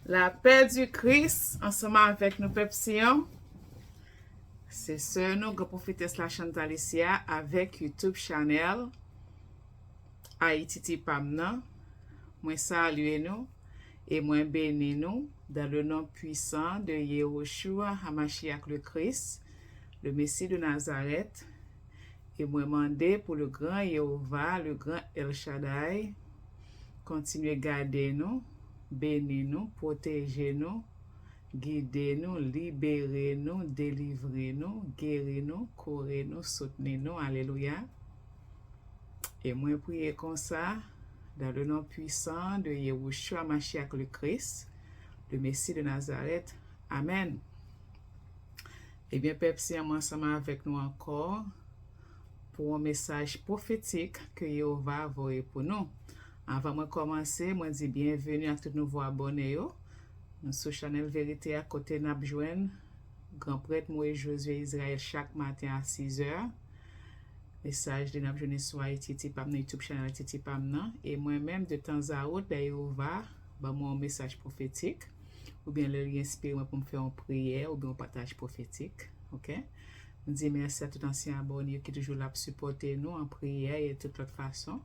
La paix du Christ, ensemble avec nos peuple Sion. C'est ce nous que prophétesse la Chantalicia avec YouTube channel Haïti Pamna. Moi salue nous et moi bénis nous dans le nom puissant de Yehoshua Hamashiach le Christ, le Messie de Nazareth. Et moi demandé pour le grand Jéhovah, le grand El Shaddai, continuer à garder nous, bénir nous, protéger nous, guider nous, libérer nous, délivrer nous, guérir nous, courir nous, soutenir nous. Alléluia. Et moi prier comme ça, dans le nom puissant de Yehoshua Mashiach le Christ, le Messie de Nazareth. Amen. Eh bien, Peuple, ensemble avec nous encore pour un message prophétique que Jéhovah a envoyé pour nous. Avant de commencer, je dis bienvenue à tous nos nouveaux abonnés. Nous sur Channel Vérité à côté de nous grand prêtre Moïse Josué Israël chaque matin à 6 h. Message de nous journée sur Haïti Pamna, YouTube channel Haïti Pamna. Et moi-même, de temps à autre, Jéhovah, moi un message prophétique. Ou bien le lien inspiré pour me faire une prière ou bien un partage prophétique. Ok? Je dis merci à tout ancien abonné qui est toujours là pour supporter nous en prière et de toute autre façon.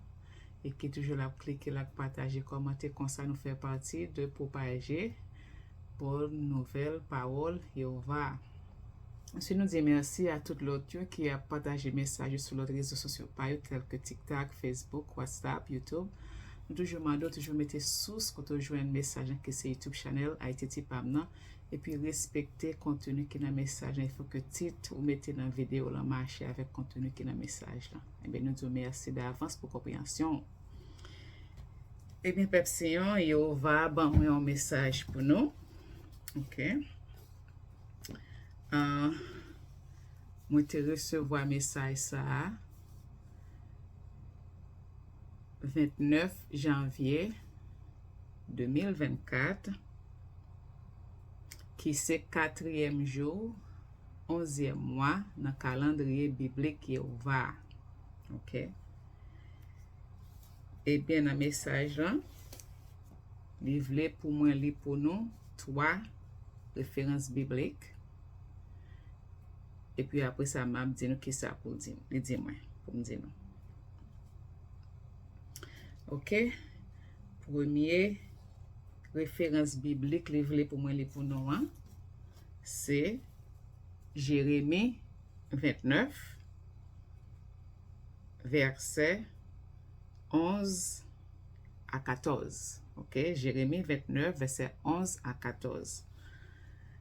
Et qui est toujours là pour cliquer, là pour partager, commenter, comme ça nous fait partie de propager bonne nouvelle, parole, Jéhovah. Ensuite, nous disons merci à tout l'autre qui a partagé messages sur les réseaux sociaux, tels que TikTok, Facebook, WhatsApp, YouTube. Nous toujours demandons, toujours mettez source quand on joue un message qui c'est YouTube channel, Haïti Pamna. Et puis respecter contenu qui est dans le message. Il faut que titre ou mettez dans la vidéo là marcher avec contenu qui est dans le message là. Et bien nous disons merci d'avance pour compréhension. Et bien Peuple Sion, Jéhovah va un message pour nous. OK. Moi te recevoir message ça 29 janvier 2024. Qui c'est 4e jour, 11e mois dans le calendrier biblique Jéhovah. OK? Et bien, dans le message là, livré pour moi, li pour nous, 3 références bibliques. Et puis après ça, m'a dit nous qui ça pour dire. Il dit moi, pour me dire nous. OK? Premier référence biblique livré pour moi, li pour nous, hein? C'est Jérémie 29, verset 11 à 14. OK? Jérémie 29, verset 11 à 14.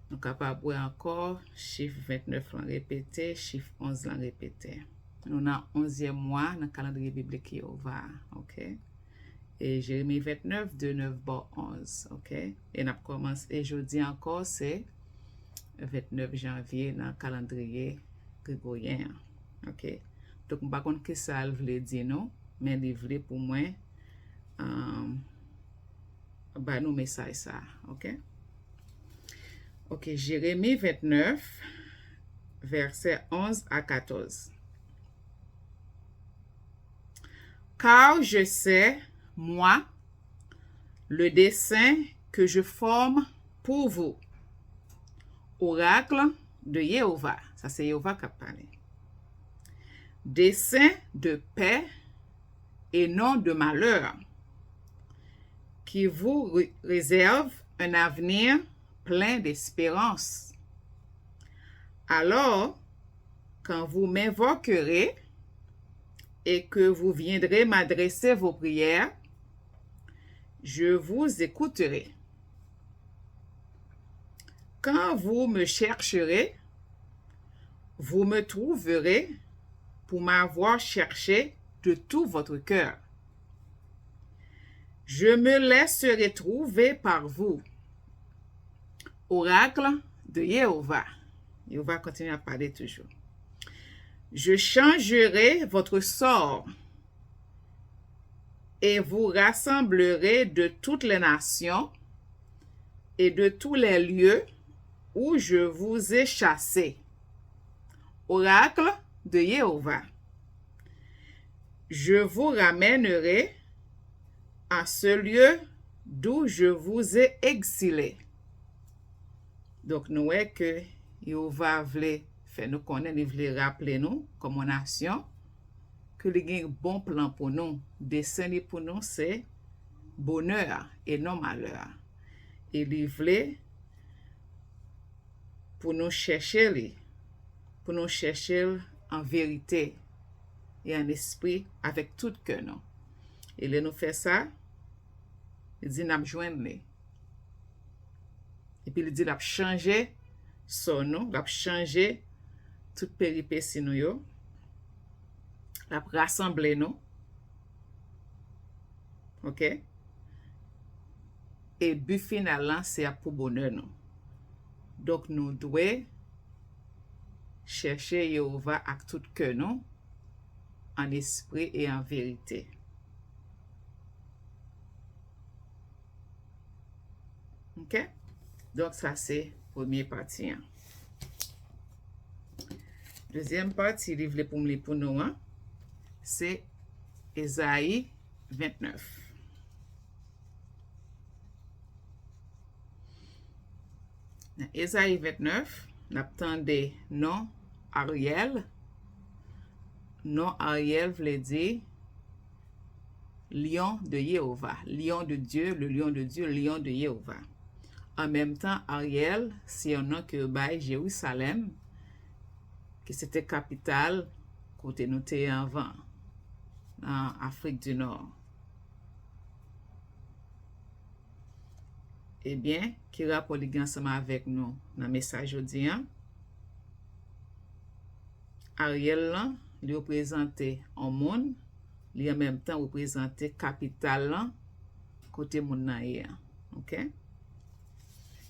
Nous sommes capables de encore chiffre 29 l'en répéter, chiffre 11 l'en répéter. Nous avons 11e mois dans le calendrier biblique Jéhovah. OK? Et Jérémie 29, de 9 à 11. OK? Et nous commençons, et jeudi encore, c'est 29 janvier dans le calendrier grégorien. OK? Donc, je ne sais pas ce que ça veut dire, non? Mais il veut pour moi, nous message ça. OK? OK, Jérémie 29, verset 11 à 14. Car je sais, moi, le dessein que je forme pour vous. Oracle de Jéhovah. Ça, c'est Jéhovah qui a parlé. Dessein de paix et non de malheur, qui vous réserve un avenir plein d'espérance. Alors, quand vous m'invoquerez et que vous viendrez m'adresser vos prières, je vous écouterai. Quand vous me chercherez, vous me trouverez pour m'avoir cherché de tout votre cœur. Je me laisserai trouver par vous. Oracle de Jéhovah. Jéhovah continue à parler toujours. Je changerai votre sort et vous rassemblerai de toutes les nations et de tous les lieux où je vous ai chassés. Oracle de Jéhovah. Je vous ramènerai à ce lieu d'où je vous ai exilé. Donc, nous voyons que Jéhovah voulait faire nous connaître, il voulait rappeler nous, comme nation, que il y a un bon plan pour nous. Dessein pour nous, c'est bonheur et non malheur. Et il voulait pour nous chercher en vérité et en esprit avec tout cœur. Et il nous fait ça, il dit nous joindre. Et puis il dit, il a changé son nom, il a changé toute péripétie nous, il a rassemblé nous. OK? Et but final, c'est pour bonheur nous. Donc, nous devons chercher Jéhovah avec tout cœur nous, en esprit et en vérité. OK? Donc, ça, c'est la première partie. Deuxième partie, livre pour nous, c'est Ésaïe 29. Dans Ésaïe 29, nous attendons non Ariel. Non Ariel veut dire lion de Jéhovah, lion de Dieu, le lion de Dieu, lion de Jéhovah. En même temps, Ariel, c'est un nom que by Jérusalem, qui c'était capitale côté nous t'es avant, en Afrique du Nord. Eh bien, qui rapport ensemble avec nous dans le message aujourd'hui. Ariel, là, il représente un monde, il en même temps représente capitale côté moun nan yé. OK?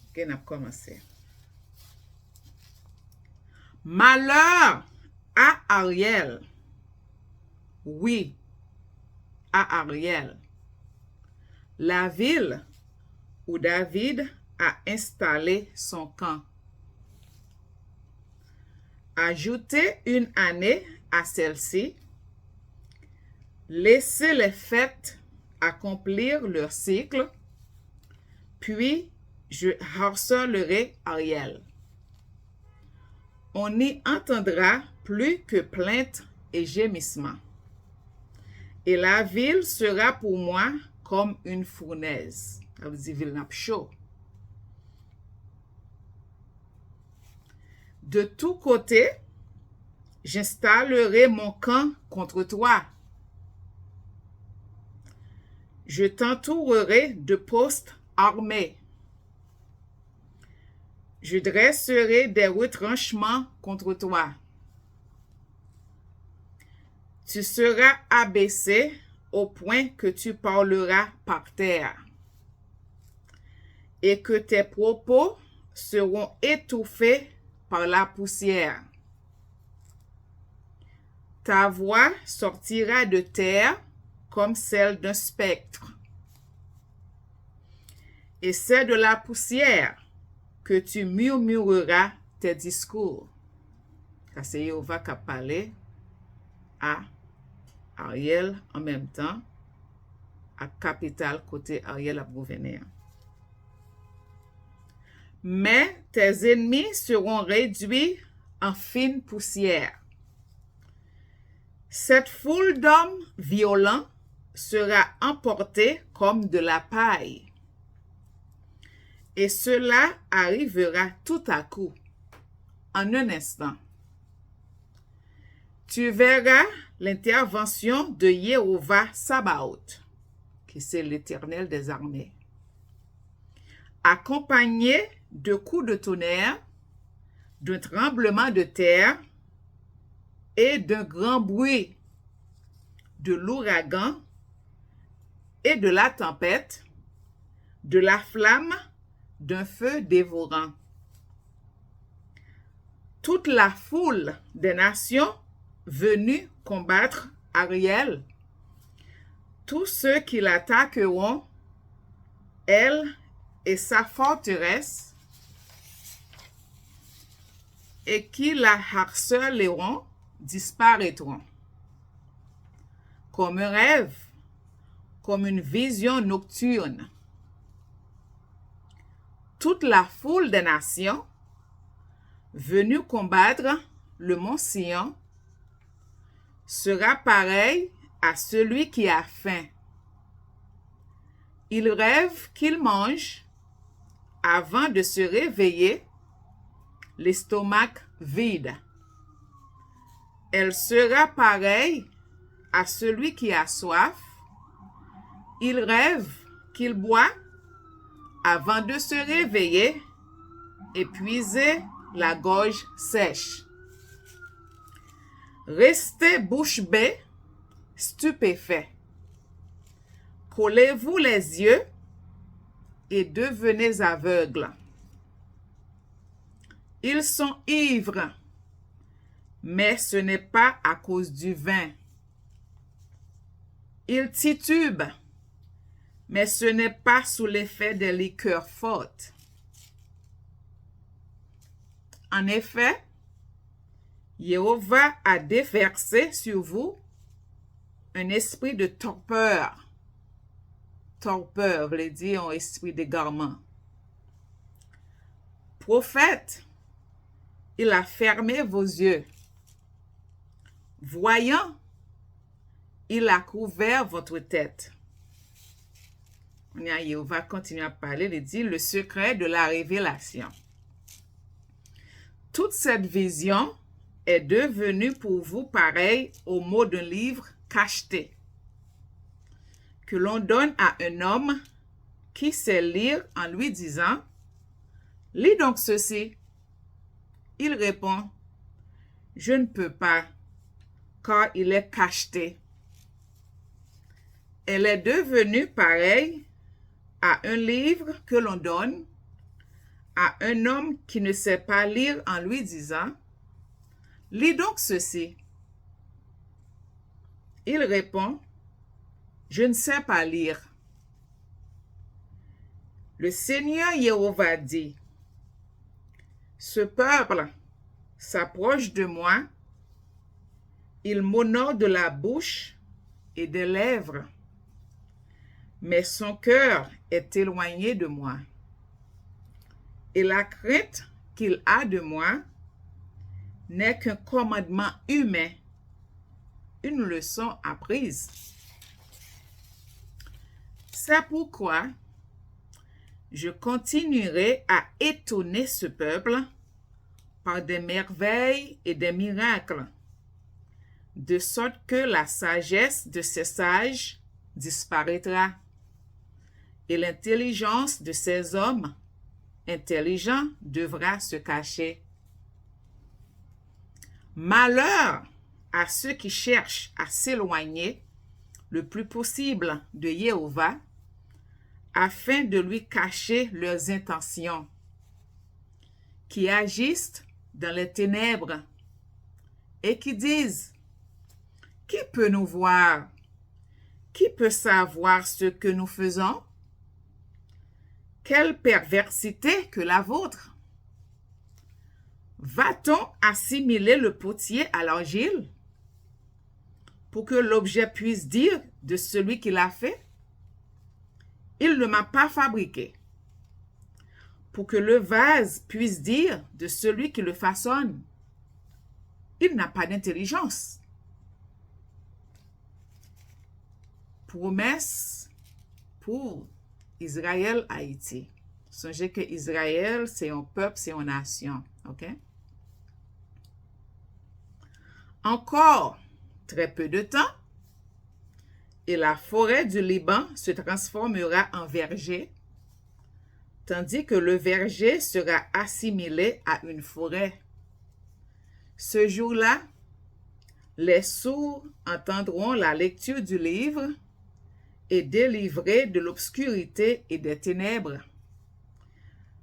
OK, on a commencé. Malheur à Ariel. Oui, à Ariel. La ville où David a installé son camp. Ajoutez une année à celle-ci. Laissez les fêtes accomplir leur cycle, puis je harcelerai Ariel. On n'y entendra plus que plaintes et gémissements. Et la ville sera pour moi comme une fournaise. Ça veut dire ville n'a chaud. De tous côtés, j'installerai mon camp contre toi. Je t'entourerai de postes armés. Je dresserai des retranchements contre toi. Tu seras abaissé au point que tu parleras par terre et que tes propos seront étouffés par la poussière. Ta voix sortira de terre comme celle d'un spectre. Et c'est de la poussière que tu murmureras tes discours. Ça, c'est Jéhovah qui a parlé à Ariel en même temps, à capitale côté Ariel a gouverné. Mais tes ennemis seront réduits en fine poussière. Cette foule d'hommes violents sera emportée comme de la paille. Et cela arrivera tout à coup, en un instant. Tu verras l'intervention de Jéhovah Sabaoth, qui c'est l'Éternel des armées, accompagné de coups de tonnerre, d'un tremblement de terre et d'un grand bruit, de l'ouragan et de la tempête, de la flamme, d'un feu dévorant. Toute la foule des nations venues combattre Ariel, tous ceux qui l'attaqueront, elle et sa forteresse, et qui la harceleront, disparaîtront. Comme un rêve, comme une vision nocturne, toute la foule des nations venue combattre le mont Sion sera pareil à celui qui a faim. Il rêve qu'il mange avant de se réveiller, l'estomac vide. Elle sera pareille à celui qui a soif. Il rêve qu'il boit avant de se réveiller, épuisé, la gorge sèche. Restez bouche bée, stupéfait. Collez-vous les yeux et devenez aveugles. Ils sont ivres, mais ce n'est pas à cause du vin. Ils titubent, mais ce n'est pas sous l'effet des liqueurs fortes. En effet, Jéhovah a déversé sur vous un esprit de torpeur. Torpeur veut dire un esprit d'égarement. Prophète, il a fermé vos yeux. Voyant, il a couvert votre tête. Jéhovah continue à parler, il dit le secret de la révélation. Toute cette vision est devenue pour vous pareille au mot d'un livre cacheté, que l'on donne à un homme qui sait lire en lui disant « Lis donc ceci ». Il répond « Je ne peux pas, car il est cacheté ». Elle est devenue pareille à un livre que l'on donne à un homme qui ne sait pas lire en lui disant « Lis donc ceci ». Il répond « Je ne sais pas lire ». Le Seigneur Jéhovah dit « Ce peuple s'approche de moi, il m'honore de la bouche et des lèvres, mais son cœur est éloigné de moi. Et la crainte qu'il a de moi n'est qu'un commandement humain, une leçon apprise. C'est pourquoi je continuerai à étonner ce peuple par des merveilles et des miracles, de sorte que la sagesse de ces sages disparaîtra et l'intelligence de ces hommes intelligents devra se cacher. Malheur à ceux qui cherchent à s'éloigner le plus possible de Jéhovah afin de lui cacher leurs intentions, qui agissent dans les ténèbres et qui disent « Qui peut nous voir? Qui peut savoir ce que nous faisons? Quelle perversité que la vôtre! Va-t-on assimiler le potier à l'argile pour que l'objet puisse dire de celui qui l'a fait? Il ne m'a pas fabriqué. Pour que le vase puisse dire de celui qui le façonne. Il n'a pas d'intelligence. Promesse pour Israël, Haïti. Songez que Israël, c'est un peuple, c'est une nation. OK? Encore très peu de temps, et la forêt du Liban se transformera en verger, tandis que le verger sera assimilé à une forêt. Ce jour-là, les sourds entendront la lecture du livre et délivrés de l'obscurité et des ténèbres.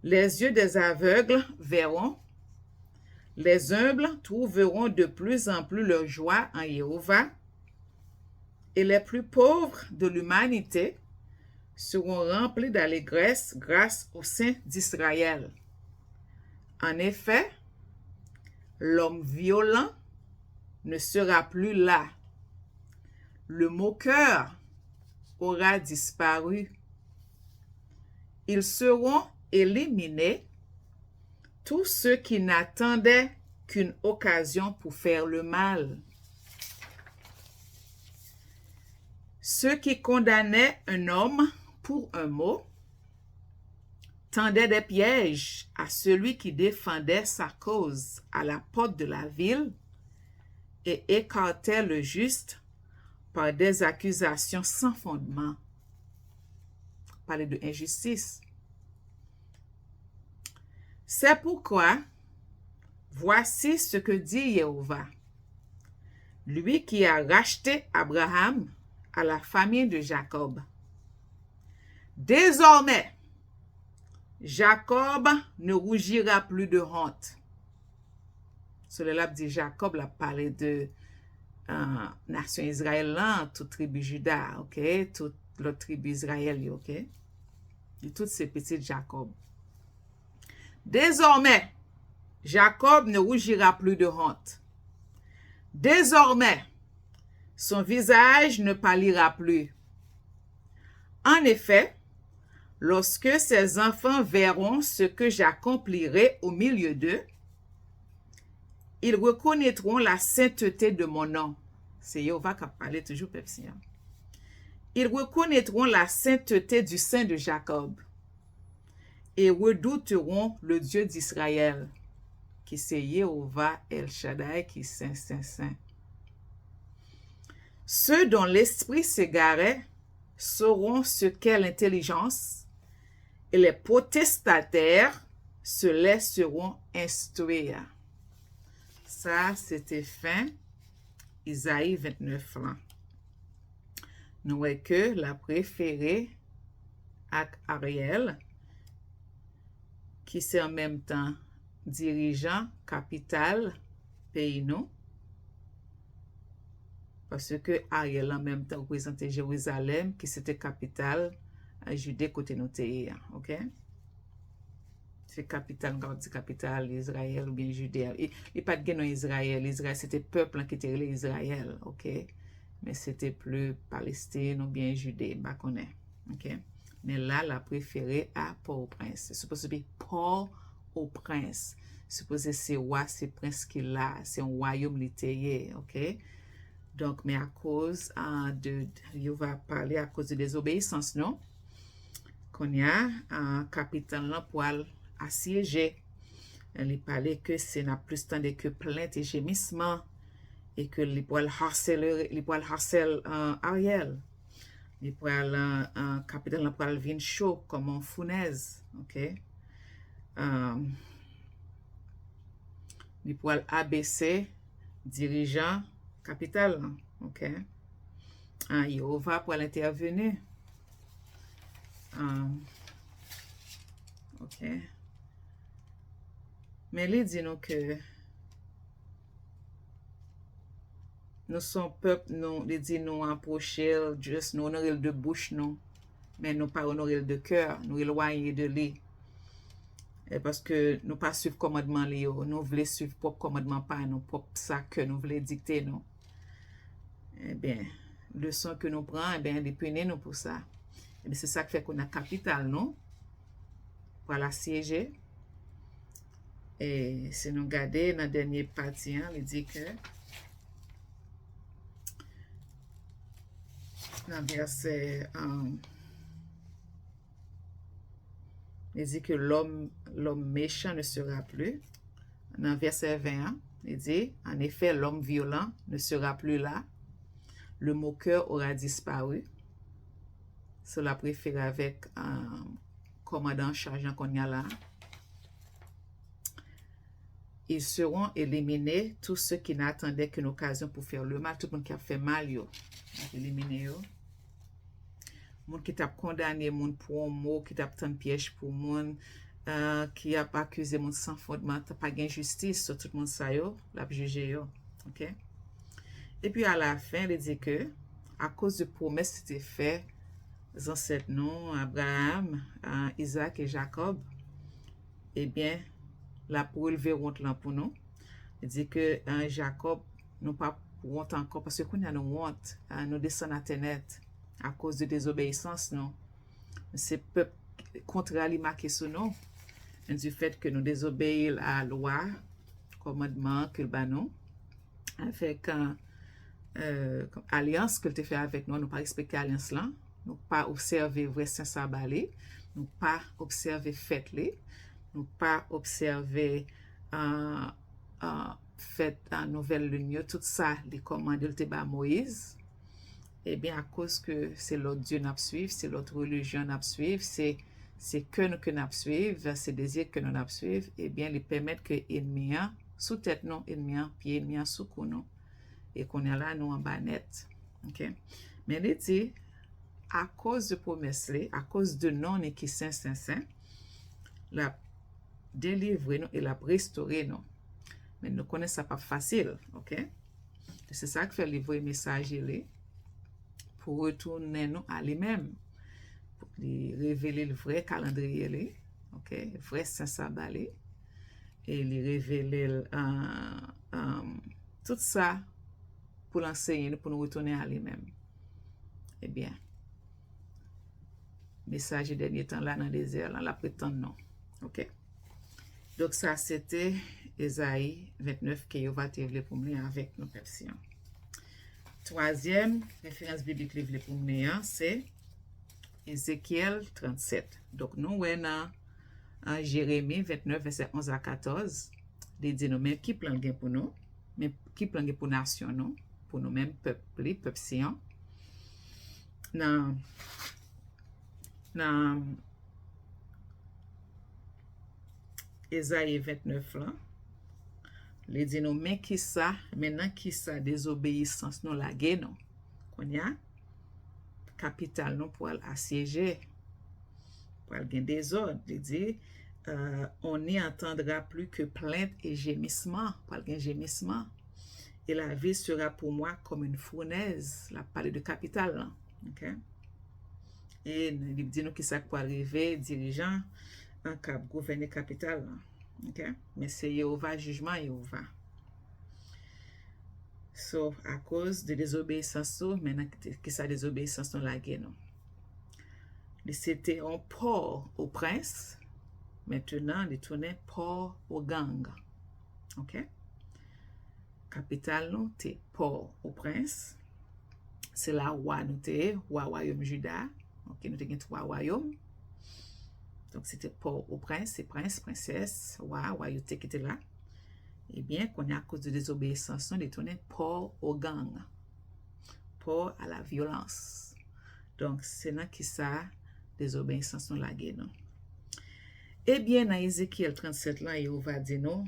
Les yeux des aveugles verront, les humbles trouveront de plus en plus leur joie en Jéhovah, et les plus pauvres de l'humanité seront remplis d'allégresse grâce au Saint d'Israël. En effet, l'homme violent ne sera plus là. Le moqueur aura disparu. Ils seront éliminer tous ceux qui n'attendaient qu'une occasion pour faire le mal. Ceux qui condamnaient un homme pour un mot tendaient des pièges à celui qui défendait sa cause à la porte de la ville et écartaient le juste par des accusations sans fondement. Parler de injustice. C'est pourquoi, voici ce que dit Jéhovah, lui qui a racheté Abraham à la famille de Jacob. Désormais, Jacob ne rougira plus de honte. Cela dit Jacob, l'a parlé de nation Israël, toute tribu Juda, ok, toute l'autre tribu Israël, ok, et toutes ces petites Jacob. Désormais, Jacob ne rougira plus de honte. Désormais, son visage ne pâlira plus. En effet, lorsque ses enfants verront ce que j'accomplirai au milieu d'eux, ils reconnaîtront la sainteté de mon nom. C'est Jéhovah qui a parlé toujours, Pepsi. Ils reconnaîtront la sainteté du Saint de Jacob et redouteront le Dieu d'Israël, qui c'est Jéhovah El Shaddai, qui est saint, saint, saint. Ceux dont l'esprit s'égarait sauront ce qu'est l'intelligence, et les protestataires se laisseront instruire. Ça, c'était fin Isaïe 29 ans. Nous voyons que la préférée avec Ariel, qui c'est en même temps dirigeant, capitale, pays, non? Parce que Ariel en même temps représentait Jérusalem, qui c'était capitale à Judée côté noté, ok? C'est capitale, on dit capitale Israël ou bien Judée. Il n'y a pas de guerre en Israël. Israël, c'était peuple qui était Israël, ok? Mais c'était plus Palestine ou bien Judée, bah qu'on est, ok? Mais là, la préférée à Port-au-Prince. C'est supposé être Port-au-Prince. Supposé c'est roi, c'est prince qui là, c'est un royaume littéraire, ok? Donc, mais à cause il va parler à cause de désobéissance, non? Qu'on y a un capitaine là pour assiéger. Il parlait que c'est n'a plus tant que plainte et gémissement et que les poils harcèlent Ariel. Les poils capitaine là pour venir chaud comme un fournaise, ok? Les poils ABC dirigeant capital, ok? Jéhovah pour l'intervenir. Ok. Mais il dit nous que nous sommes peuple, nous, il dit nous approcher, juste nous honorer de bouche, nous, mais nous pas honorer de cœur, nous éloigner de lui. Et parce que nous pas suivre commandement li yo, nous voulons suivre propre commandement pas nous propre ça que nous voulons dicter nous. Eh bien, leçon que nous prenons, eh bien, dépendez nous pour ça. Et c'est ça qui fait qu'on a capital, non? Pour la siéger. Et si nous regardons dans la dernière partie, il dit que dans le verset, il dit que l'homme méchant ne sera plus. Dans le verset 20, il dit, en effet, l'homme violent ne sera plus là. Le moqueur aura disparu. Cela préfère avec un commandant chargeant qu'on y a là. Ils seront éliminés, tous ceux qui n'attendaient qu'une occasion pour faire le mal. Tout le monde qui a fait mal, yo. Éliminer yo. Monde qui t'a condamné monde pour un mot, qui t'a tant piège pour monde, qui a pas accusé monde sans fondement, t'as pas gain justice sur tout le monde ça yo, l'a jugé yo. OK? Et puis à la fin, il dit que à cause de promesses qui étaient faites les ancêtres non, Abraham, Isaac et Jacob, eh bien, la pour élever honte là pour nous. Il dit que Jacob nous pas honte encore parce que qu'on a nous honte, nous descendons à Ténèbres à cause de désobéissance, non. C'est peuple contraire li marqué sur nous. du fait que nous désobéissons à la loi, commandement que le banon, avec alliance que tu fait avec nous, nous pas respecter l'alliance là, nous pas observer vrai saint sabalé, nous pas observer fête les, nous pas observer fête en nouvelle lune, tout ça les commandes de ba Moïse. Eh bien à cause que c'est l'autre Dieu n'a suivre, c'est l'autre religion n'a suivre, c'est que nous n'a suivre, c'est désir que nous n'a suivre, eh bien les permettre que ennemi sous tête non ennemi puis ennemi sous cou non et qu'on est là nous en bas net. OK? Mais il dit à cause de promesse, à cause de non et qui saint, la délivrer nous et la restaurer nous. Mais nous connaissons ça pas facile, OK? C'est ça que fait livrer message pour retourner nous à lui-même, pour lui révéler le vrai calendrier, OK? Le vrai saint sabbat et lui révéler tout ça pour l'enseigner, pour nous retourner à lui-même. Eh bien, message dernier temps là dans le désert, là, la prétend non. OK? Donc ça, c'était Esaïe 29 que va te vle pour mener avec nos pepsiens. Troisième référence biblique que vle pour mener, c'est Ézéchiel 37. Donc nous, en Jérémie 29, verset 11 à 14, il dit nous même qui plan gain pour nous, mais qui plan gain pour nation nous, pour nous mêmes peuple sian. Dans Ésaïe 29 là, il dit nous mais qui ça, maintenant qui ça désobéissance nous la gain non. Qu'on y a capitale nous pour assiéger, pour gain des ordres, il dit on n'y entendra plus que plainte et gémissement, pour gain gémissement. Et la vie sera pour moi comme une fournaise. La parole de capitale là. OK? Et il dit nous qui ça pour arriver dirigeant en cap gouverner capitale là. OK? Mais c'est Jéhovah jugement Jéhovah. So à cause de désobéissance maintenant qui ça désobéissance dans la guerre non. C'était un port au prince. Maintenant il tournait port au gang. OK? Capitale nous t'es port au prince. C'est la roi nous t'es roi royaume Juda. OK, nous t'es trois royaumes. Donc c'était port au prince, c'est prince, princesse, roi, royauté qui était là. Eh bien, qu'on est à cause de désobéissance, on détourne port au gang. Port à la violence. Donc c'est là qui ça désobéissance la guerre. Eh bien, dans Ézéchiel 37 là, il va dire non,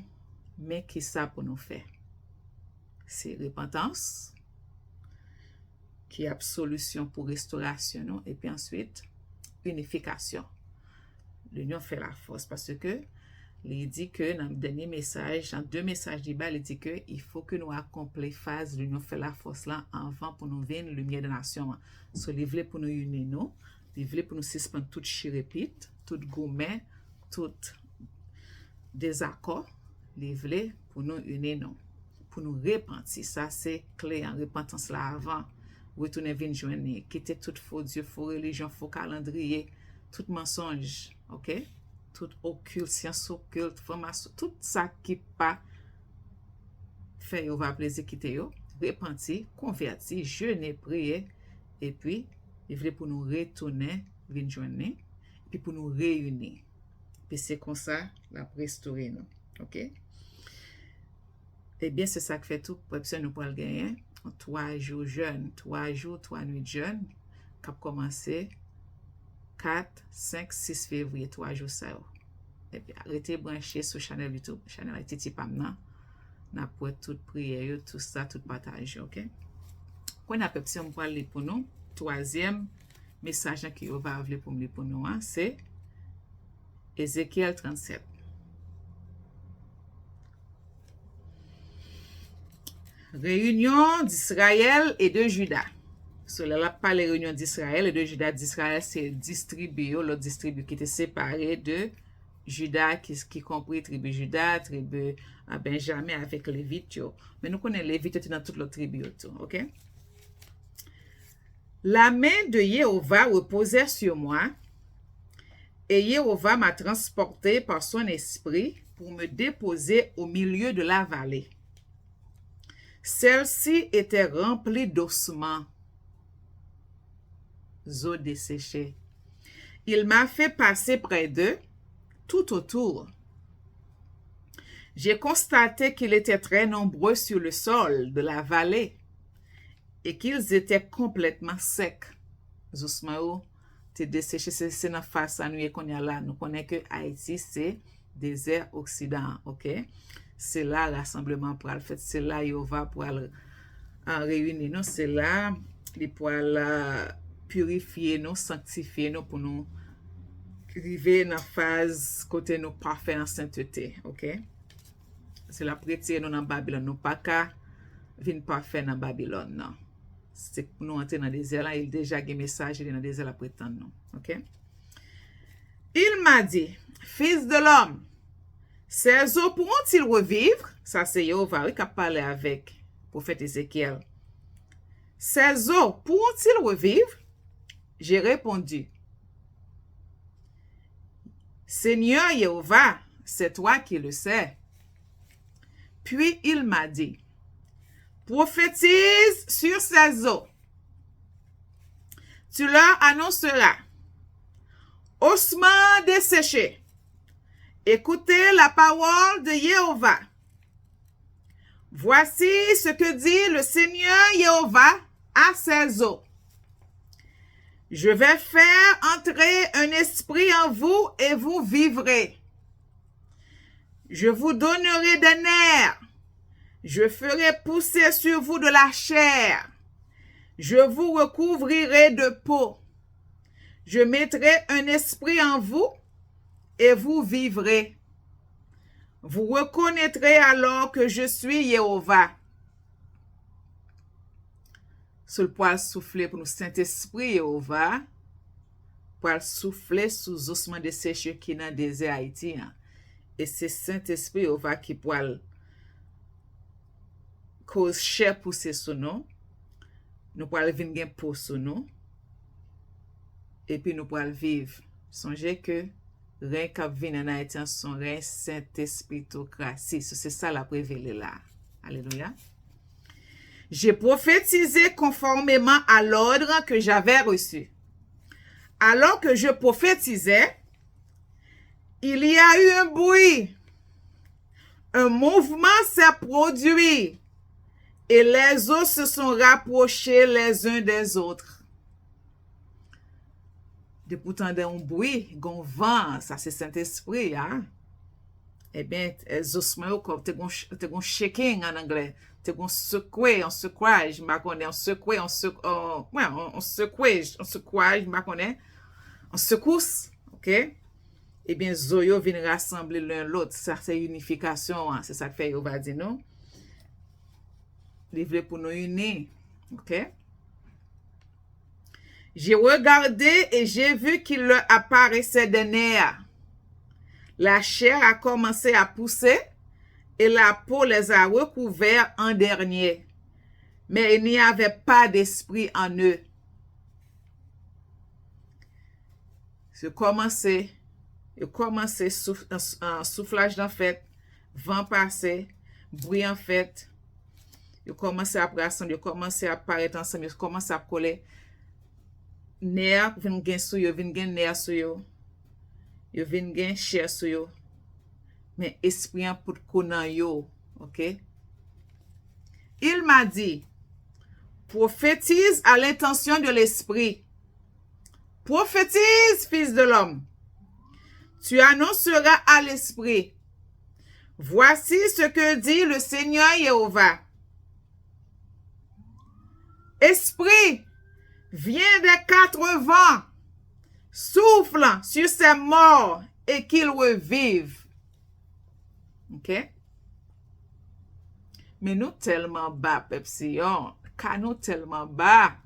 mais qui ça pour nous faire? C'est repentance, qui est solution pour restauration, et puis ensuite, unification. L'union fait la force, parce que, il dit que dans le dernier message, dans 2 messages du bas, il dit que il faut que nous accomplissions phase l'union fait la force là, avant pour nous venir lumière de la nation. So, il voulait pour nous unir, nous, il voulait pour nous suspendre toute chirépite, toute gourmet, tout désaccord, il voulait pour nous unir, nous. Pour nous repentir, ça c'est clé en repentance là avant, retourner venir joindre, quitter tout faux Dieu, faux religion, faux calendrier, tout mensonge, OK? Tout occulte, science occulte, formation, tout ça qui pas fait on va plaisir quitter yo, repentir, convertir, jeûner, prier et puis il voulait pour nous retourner venir joindre, puis pour nous réunir. Puis c'est comme ça la restaurer nous, OK? Eh bien, c'est ça que fait tout pour nous pour le gagner. 3 jours jeûne, 3 jours, 3 nuits jeûne, qui a commencé 4, 5, 6 février, 3 jours ça. Et puis, arrêtez branché sur channel YouTube, channel Titi Pamna, n'a pour toute prière, tout ça, tout partage, OK? Quand on a pepsi, on va aller pour nous. Troisième message qui va avoir pour nous, c'est Ézéchiel 37. Réunion d'Israël et de Juda. Cela là pas les réunions d'Israël et de Juda. D'Israël, c'est distribué, l'autre distribué qui était séparé de Juda, qui compris tribu Juda, tribu Benjamin avec Lévite. Mais nous connaissons Lévite dans toute l'autre tribu, OK? La main de Jéhovah reposait sur moi, Et Jéhovah m'a transporté par son esprit pour me déposer au milieu de la vallée. Celle-ci était remplie d'ossements, eaux desséchées. Il m'a fait passer près d'eux, tout autour. J'ai constaté qu'ils étaient très nombreux sur le sol de la vallée et qu'ils étaient complètement secs. Ossements te desséché, c'est dans face à nous qu'on y a là. Nous connaissons que Haïti, c'est désert occident, ok? C'est là rassemblement pour le fait, c'est là Jéhovah pour en réunir nous, c'est là il pour purifier nous, sanctifier nous pour nous arriver dans la phase côté nous parfait en sainteté, ok? C'est la prêter nous dans Babylone, nous pas qu'à venir parfait dans Babylone, non. C'est pour nous entrer dans le désert là, il déjà a un message dans le désert là prétendre nous, ok? Il m'a dit, fils de l'homme, ces eaux pourront-ils revivre? Ça, c'est Jéhovah qui a parlé avec le prophète Ézéchiel. Ces eaux pourront-ils revivre? J'ai répondu, Seigneur Jéhovah, c'est toi qui le sais. Puis il m'a dit, prophétise sur ces eaux. Tu leur annonceras, ossements desséchés. Écoutez la parole de Jéhovah. Voici ce que dit le Seigneur Jéhovah à ces eaux. Je vais faire entrer un esprit en vous et vous vivrez. Je vous donnerai des nerfs. Je ferai pousser sur vous de la chair. Je vous recouvrirai de peau. Je mettrai un esprit en vous et vous vivrez. Vous reconnaîtrez alors que je suis Jéhovah. Sur le poil souffler pour nous Saint-Esprit Jéhovah, poil souffler sous ossements desséchés qui dans le désert haïtien. Et c'est Saint-Esprit Jéhovah qui poil cause chair pousser sous nous. Nous poil venir peau sous nous. Et puis nous poil vivre. Songez que rien qui vient en Haïti, son rien Saint-Esprit-ocratie. C'est ça la révélé là. Alléluia. J'ai prophétisé conformément à l'ordre que j'avais reçu. Alors que je prophétisais, il y a eu un bruit. Un mouvement s'est produit et les eaux se sont rapprochées les uns des autres. De pourtant un bruit, un vent, ça c'est Saint-Esprit, hein? Eh bien, les ossements, comme tu as un shaking en anglais, tu as un secoué, un secouage, je ne connais, un secoué, un secouage, je ne connais, un secousse, ok? Eh bien, Zoyo vient rassembler l'un l'autre, ça c'est unification, hein? C'est ça que fait, on va dire, non? Livre pour nous unir, ok? J'ai regardé et j'ai vu qu'il leur apparaissait des nerfs. La chair a commencé à pousser et la peau les a recouverts en dernier. Mais il n'y avait pas d'esprit en eux. J'ai commencé un soufflage en fait, vent passé, bruit en fait. Ils commencé à rassembler, ils commencé à apparaître ensemble, ils commencé à coller. Nerf vin gen sou yo, vin gen nerf sou yo. Yo vin gen chair sou yo. Mais esprit an pour konan yo, OK? Il m'a dit, prophétise à l'intention de l'esprit. Prophétise, fils de l'homme. Tu annonceras à l'esprit. Voici ce que dit le Seigneur Jéhovah. Esprit, viens des quatre vents, souffle sur ces morts et qu'ils revivent. OK? Mais nous tellement bas, Pepsi, car nous tellement bas.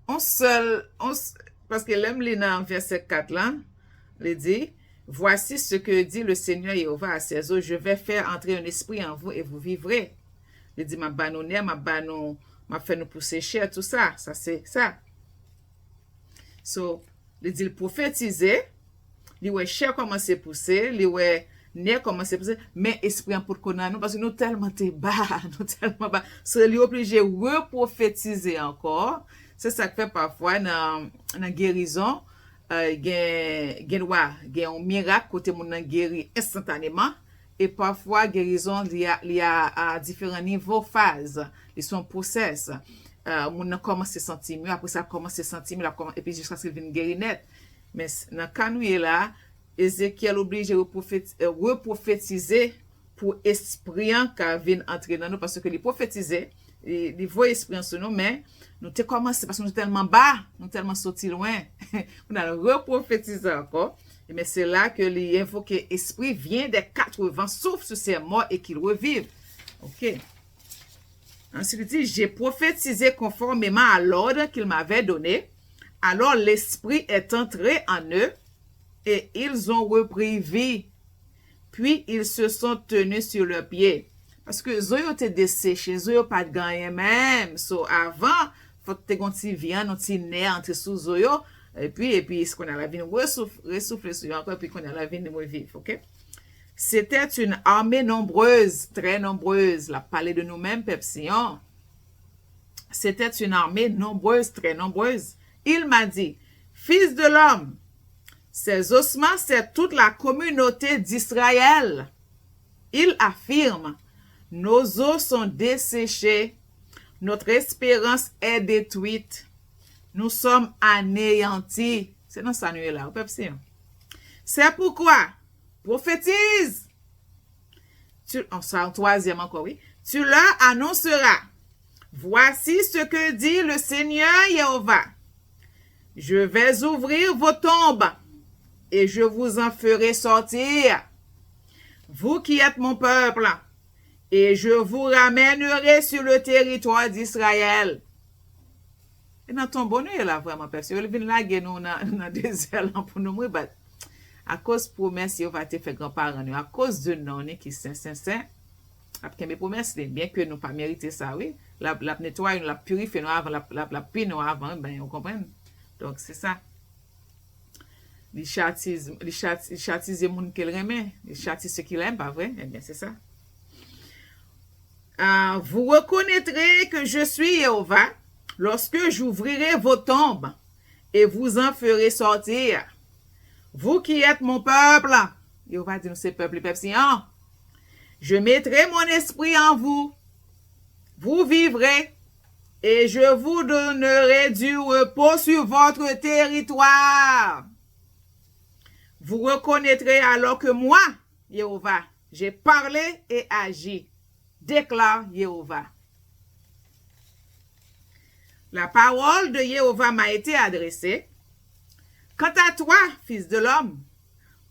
Parce que l'aime dans verset 4 là, il dit, voici ce que dit le Seigneur Jéhovah à ses eaux, je vais faire entrer un esprit en vous et vous vivrez. Il dit, ma fait nous pousser cher, tout ça. Ça, c'est ça. So, il dit prophétiser, il ouais chair commence à pousser, il ouais nez commence à pousser, mais esprit en pour qu'on a nous parce que nous tellement t'es bas, nous tellement bas. So, il est obligé de reprophétiser encore. C'est ça que fait parfois dans guérison, gen un miracle côté mon guéri instantanément. Et parfois, guérison, il y a à différents niveaux, phases. Ils sont process. On commence à se sentir mieux, après ça commence à se sentir mieux, et puis jusqu'à ce qu'il vienne guérir net. Mais dans le cas où il est là, Ézéchiel oblige de reprophétiser pour esprit qui vient entrer dans nous, parce que les prophétiser, il voit esprit en ce nom, mais nous te commencé parce que nous sommes tellement bas, nous sommes tellement sortis loin. On a reprophétisé encore. Mais c'est là que l'invoqué esprit vient des 80, sauf sur ses morts et qu'il revive. Ok. Ensuite, il dit, j'ai prophétisé conformément à l'ordre qu'il m'avait donné. Alors l'esprit est entré en eux et ils ont repris vie. Puis ils se sont tenus sur leurs pieds. Parce que zoyo te desséché, zoyo pas de gagner même. So avant, faut que tu aies une viande, un petit nez entre sous zoyo. Et puis, ce qu'on a la vie, ressouffler sur eux encore, puis qu'on a la vie, nous vivre, ok? C'était une armée nombreuse, très nombreuse. La parler de nous-mêmes, Pepsian. C'était une armée nombreuse, très nombreuse. Il m'a dit, fils de l'homme, ces ossements, c'est toute la communauté d'Israël. Il affirme, nos os sont desséchés, notre espérance est détruite. Nous sommes anéantis. C'est dans ça, nous est là, Pepsi. C'est pourquoi, prophétise. En troisième encore, oui. Tu leur annonceras. Voici ce que dit le Seigneur Jéhovah. Je vais ouvrir vos tombes et je vous en ferai sortir. Vous qui êtes mon peuple, et je vous ramènerai sur le territoire d'Israël. Et dans ton bonheur là, vraiment, parce que vient là, nous dans des ailes pour nous mourir, à cause promesse, il va te faire grand-parents, à cause de non qui saint, après mes promesses, bien que nous pas mérité ça, oui, la nettoyer, la purifier, nous avant, la pine nous avant, ben, on comprend. Donc, c'est ça. Il châtise les gens qu'il aime, il châtise ceux qu'il aime, pas vrai? Eh bien, c'est ça. Vous reconnaîtrez que je suis Jéhovah lorsque j'ouvrirai vos tombes et vous en ferez sortir. Vous qui êtes mon peuple, Jéhovah dit nous c'est peuple pepsian, je mettrai mon esprit en vous. Vous vivrez et je vous donnerai du repos sur votre territoire. Vous reconnaîtrez alors que moi, Jéhovah, j'ai parlé et agi, déclare Jéhovah. La parole de Jéhovah m'a été adressée. Quant à toi, fils de l'homme,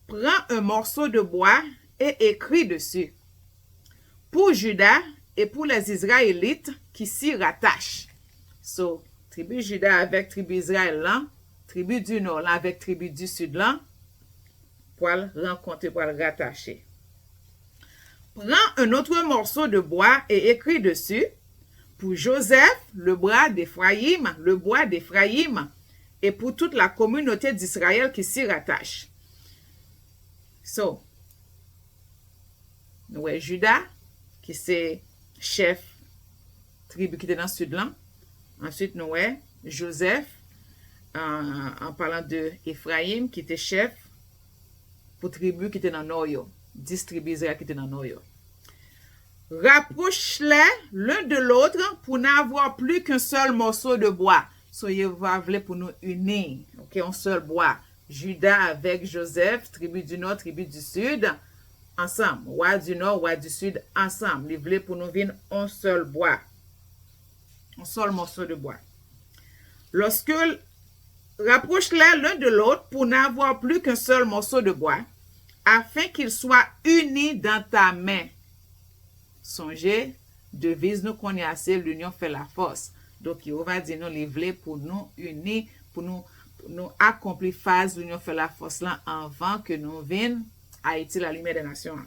prends un morceau de bois et écris dessus. Pour Juda et pour les Israélites qui s'y rattachent. So, tribu Juda avec tribu Israël là, tribu du nord là avec tribu du sud là, pour le rencontrer, pour le rattacher. Prends un autre morceau de bois et écris dessus. Pour Joseph, le bois d'Éphraïm, et pour toute la communauté d'Israël qui s'y rattache. So, nous avons Judas, qui c'est chef tribu qui était dans le sud là. Ensuite, nous avons Joseph, en parlant de Ephraim, qui était chef pour tribu qui était dans le nord, 10 tribus Israël qui étaient dans le nord. Rapproche-les l'un de l'autre pour n'avoir plus qu'un seul morceau de bois. Soyez voulez pour nous unir, ok, un seul bois. Judas avec Joseph, tribu du nord, tribu du sud, ensemble. Roi du nord, roi du sud, ensemble. Ils voulaient pour nous venir un seul bois. Un seul morceau de bois. Lorsque rapproche-les l'un de l'autre pour n'avoir plus qu'un seul morceau de bois, afin qu'ils soient unis dans ta main. Songez, devise nous qu'on est assez, l'union fait la force. Donc, il va dire nous livrer pour nous unir, pour nous accomplir phase l'union fait la force là avant que nous venions à Haïti, la lumière des nations.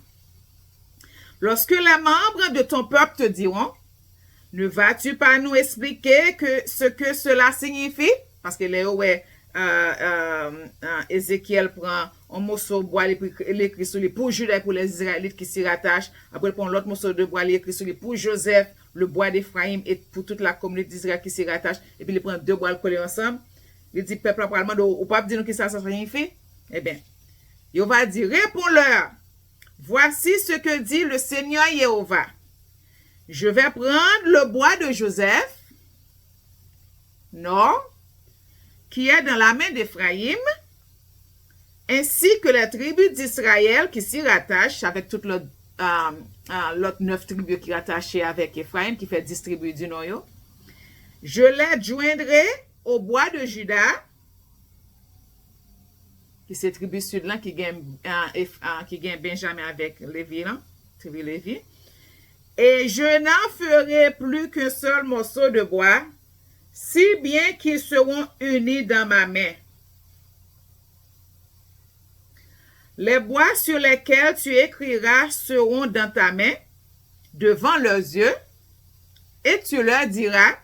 Lorsque les membres de ton peuple te diront, ne vas-tu pas nous expliquer ce que cela signifie? Parce que les Ézéchiel prend un morceau de bois, il écrit sur lui pour Judas et pour les Israélites qui s'y rattachent. Après, il prend l'autre morceau de bois, il écrit sur lui pour Joseph, le bois d'Éphraïm et pour toute la communauté d'Israël qui s'y rattache. Et puis, il prend deux bois collés ensemble. Il dit, peuple, probablement, ou pas dire que ça signifie? Eh bien, il va dire, réponds-leur. Voici ce que dit le Seigneur Jéhovah. Je vais prendre le bois de Joseph, non, qui est dans la main d'Éphraïm, ainsi que les tribus d'Israël qui s'y rattachent avec toute l'autre 9 tribus qui rattachent avec Éphraïm, qui fait 10 tribus du nord. Je les joindrai au bois de Juda, qui c'est tribu sud là, qui gagne Benjamin avec Lévi, là, tribu Lévi. Et je n'en ferai plus qu'un seul morceau de bois, si bien qu'ils seront unis dans ma main. Les bois sur lesquels tu écriras seront dans ta main, devant leurs yeux, et tu leur diras,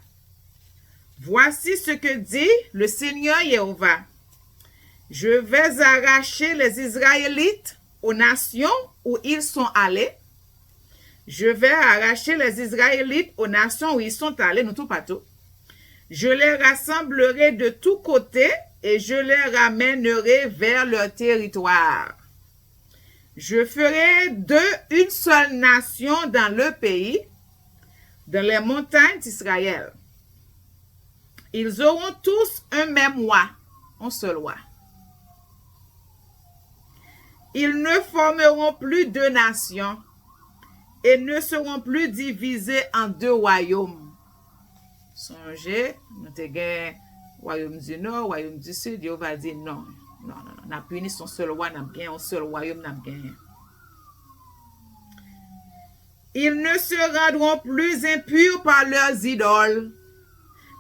voici ce que dit le Seigneur Jéhovah. Je vais arracher les Israélites aux nations où ils sont allés. Je vais arracher les Israélites aux nations où ils sont allés, nous tout partout. Je les rassemblerai de tous côtés et je les ramènerai vers leur territoire. Je ferai d'eux une seule nation dans le pays, dans les montagnes d'Israël. Ils auront tous un même roi, un seul roi. Ils ne formeront plus deux nations et ne seront plus divisés en deux royaumes. Songez, nous avons royaume du nord, royaume du sud, Dieu va dire non. Non, non, non. N'a puni son seul roi, n'a bien un seul royaume, n'a gagné. Ils ne se rendront plus impurs par leurs idoles,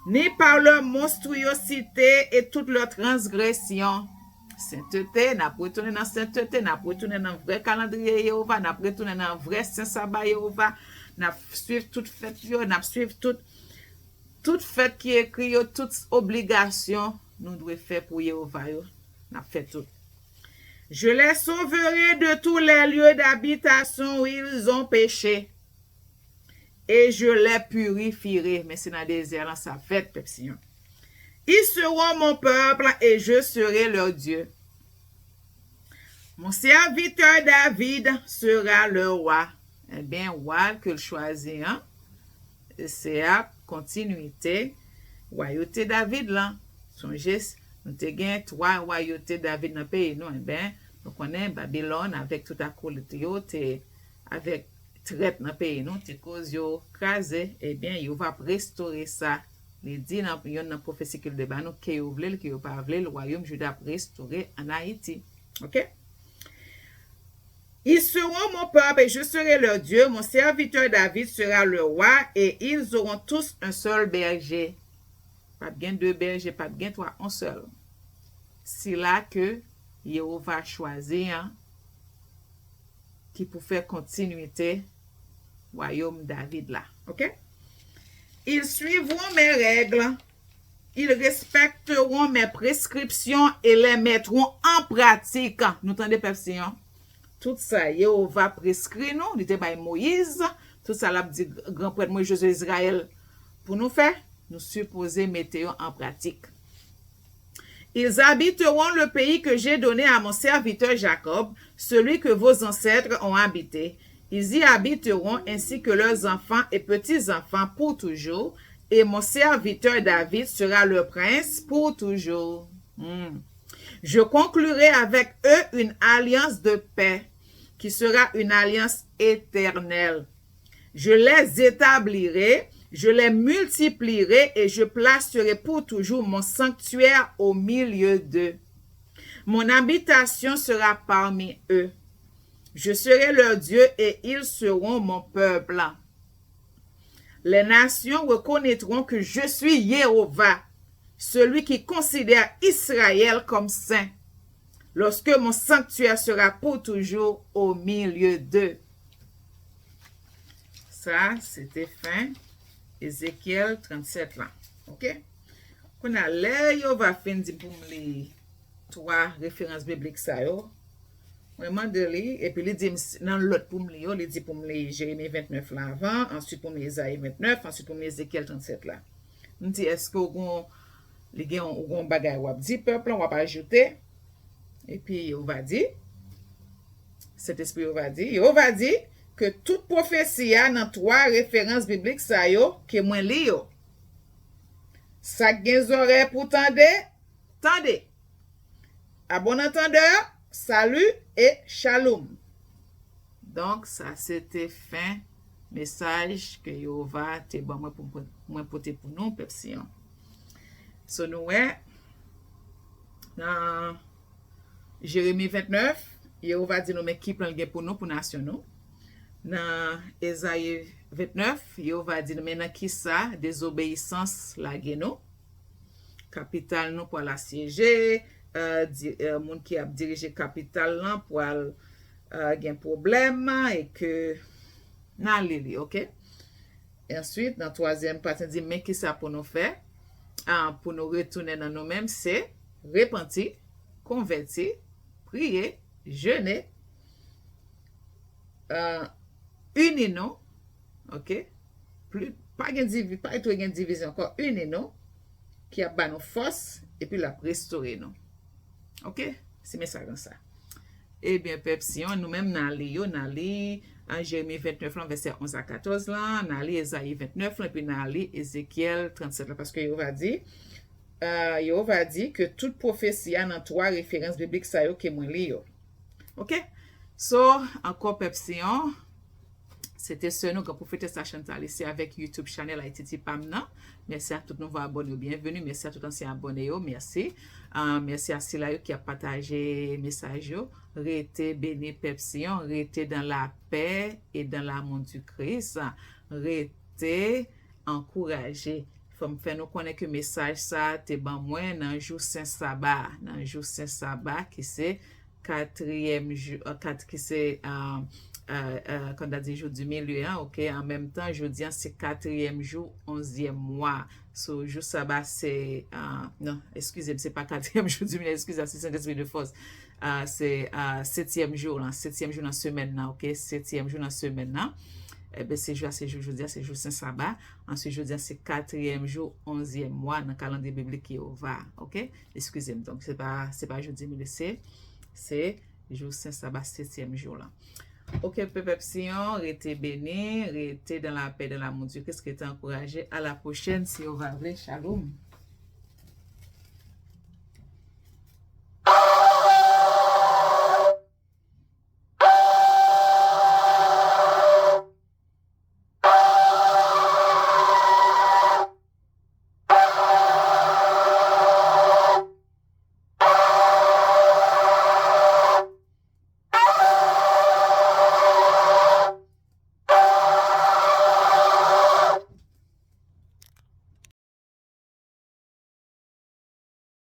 ni par leur monstruosité et toutes leurs transgressions. Sainteté, n'a pas retourné dans sainteté, n'a pas retourné dans le vrai calendrier Jéhovah, n'a pas retourné dans le vrai saint sabbat Jéhovah, n'a suivre toute fête, n'a suivre toute fête qui est écrit, toute obligation, nous devons faire pour Jéhovah. N'a fait tout. Je les sauverai de tous les lieux d'habitation où ils ont péché. Et je les purifierai. Mais c'est dans le désert, là, ça fait, peuple Sion. Ils seront mon peuple et je serai leur Dieu. Mon serviteur David sera le roi. Eh bien, roi que le choisit, hein? C'est la continuité. Royauté David, là. Songez, nous avons 3 royautés David dans le pays. Nous, eh bien, nous connaissons Babylone avec tout à coup le trio, avec traite dans le pays. Nous, c'est cause yo crasé. Eh bien, il va restaurer ça. Il dit dans la prophétie qu'il débat, nous, qu'il voulait, qu'il pas voulu, le royaume Juda restauré en Haïti. OK? Ils seront mon peuple et je serai leur Dieu. Mon serviteur David sera le roi et ils auront tous un seul berger. Pas bien 2 bergers, pas bien 3, un seul. C'est là que Jéhovah choisit, hein, qui pour faire continuité royaume David là. OK? Ils suivront mes règles, ils respecteront mes prescriptions et les mettront en pratique. Nous entendez, peuple Sion? Tout ça, Jéhovah prescrit nous, il était by Moïse, tout ça, l'a dit grand prêtre Moïse Josué Israël, pour nous faire, nous supposer mettre en pratique. Ils habiteront le pays que j'ai donné à mon serviteur Jacob, celui que vos ancêtres ont habité. Ils y habiteront ainsi que leurs enfants et petits-enfants pour toujours, et mon serviteur David sera le prince pour toujours. Je conclurai avec eux une alliance de paix, qui sera une alliance éternelle. Je les établirai, je les multiplierai et je placerai pour toujours mon sanctuaire au milieu d'eux. Mon habitation sera parmi eux. Je serai leur Dieu et ils seront mon peuple. Les nations reconnaîtront que je suis Jéhovah, celui qui considère Israël comme saint, lorsque mon sanctuaire sera pour toujours au milieu d'eux. Ça, c'était fin Ézéchiel 37 là. OK? Qu'on a l'air, yo va fin di pour me trois références bibliques ça yo. Vraiment de li, et puis il dit dans l'autre pour me il dit pour me Jérémie 29 là avant, ensuite pour me Isaïe 29, ensuite pour me Ézéchiel 37 là. On dit est-ce que on les gen on bagay wap di peuple on va ajouter et puis on va dire cet esprit on va dire que toute prophétie a dans trois références bibliques ça yo que moi li yo. Ça gen oreilles pour tendez. À bon entendeur, salut et shalom. Donc, ça, c'était fin message que Yehova te bon moi pour nous, pepsi. So, nous, dans Jérémie 29, Yehova dit nous, mais qui plan pour nous, pour nation nous. Dans Esaïe 29, Yehova dit nous, mais qui ça, désobéissance la geno. Capital nous pour l'assiéger. Moun qui a dirigé capital là pour gen problème et que nan li, OK? Et ensuite dans troisième partie dit mais qui ça pour nous faire pour nous retourner dans nous-mêmes c'est repentir, convertir, prier, jeûner, unir nous, OK? Plus pas gen division encore, unir nous qui a ba nous force et puis la restaurer nous. OK? C'est message comme ça. Eh bien, pepsi, nous-mêmes, nan li en Jérémie 29, verset 11 à 14, là, nan li Esaïe 29, et puis nan li Ézéchiel 37, là, parce que Yehova dit que toute prophétie a dans trois références bibliques, ça yo, que moi li yo. OK? So, encore pepsi, c'était ce nous qui prophétesse Chantal ici avec YouTube channel Haïti Pamna. Merci à tous nouveaux abonnés, bienvenue. Merci à tous anciens abonnés, merci. Merci à ceux qui a partagé message. Restez béni pepsi, restez dans la paix et dans l'amour du Christ. Restez encouragés. Faut me faire nous connaître que message ça te ban moi dans jour Saint Sabbat, qui c'est quatrième jour, qui c'est quand on a dit jour du milieu, OK, en même temps, jeudi, c'est quatrième jour, 11e mois. So, jour sabbat, c'est, non, excusez-moi, c'est pas quatrième jour du milieu, excusez-moi, c'est Saint-Esprit de force. C'est septième jour, dans la semaine, là, OK, septième jour dans la semaine, là. Eh bien, c'est jour, jeudi, c'est jour Saint-Sabbat. Ensuite, jeudi, c'est quatrième jour, 11e mois, dans le calendrier biblique qui va, OK? Excusez-moi, donc, c'est pas jeudi, mais c'est jour Saint-Sabbat, septième jour, là. OK, peuple Sion, restez bénis, restez dans la paix de l'amour du Christ, qui est encouragé. À la prochaine, si on va aller. Shalom.